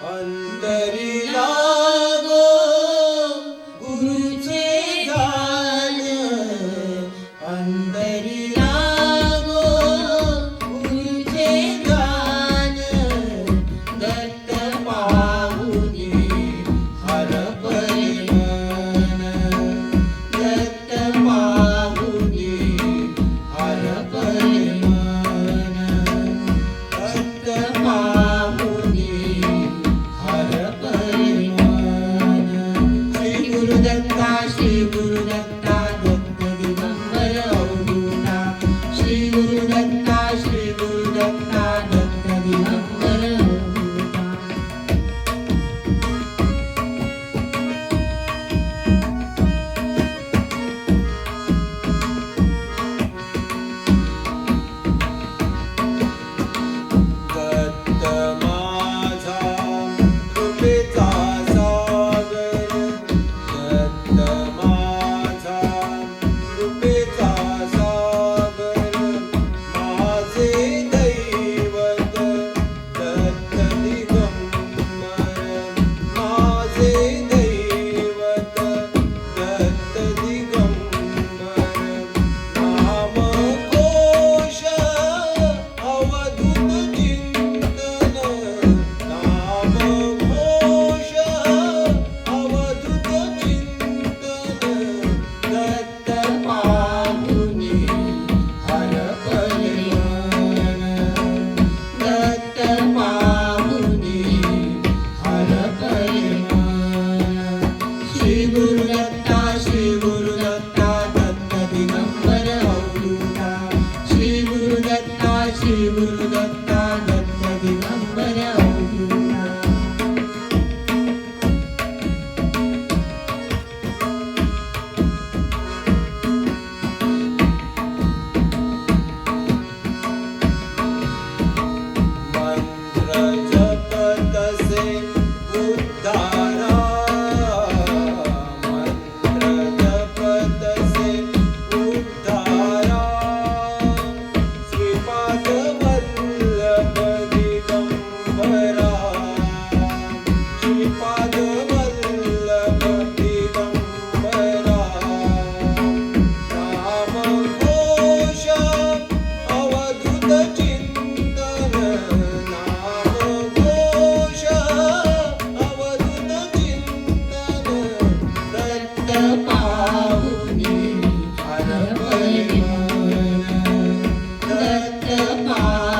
अंतरी लागो गुरुचे गान, अंतरी लागो गुरुचे गान, दत्त पाहुनी हरपले मन, दत्त पाहुनी हरपले मन, दत्त पाहुनी श्री गुरुदत्ता दत्त दिगंबर अवधूता, श्री गुरुदत्ता दत्त दिगंबर अवधूता. दत्त माझा कृपेचा सागर, दत्त माझा कृपेचा सागर, माझे दैवत दत्त दिगंबर, माझे दैवत दत्त दिगंबर. नामघोष अवधूत चिंतन, नामघोष अवधूत चिंतन, दत्त पाहुनी हरपले मन, दत्त पाहुनी हरपले मन. श्री गुरुदत्ता दत्त दिगंबर अवधूता, श्री गुरुदत्ता दत्त दिगंबर अवधूता. मंत्र जपतसे उद्धारा, मंत्र जपतसे उद्धारा, श्रीपाद वल्लभ दिगंबरा, श्रीपाद वल्लभ दिगंबरा. नामघोष अवधूत चिंतन, नामघोष अवधूत चिंतन, दत्त पाहुनी हरपले मन, दत्त पाहुनी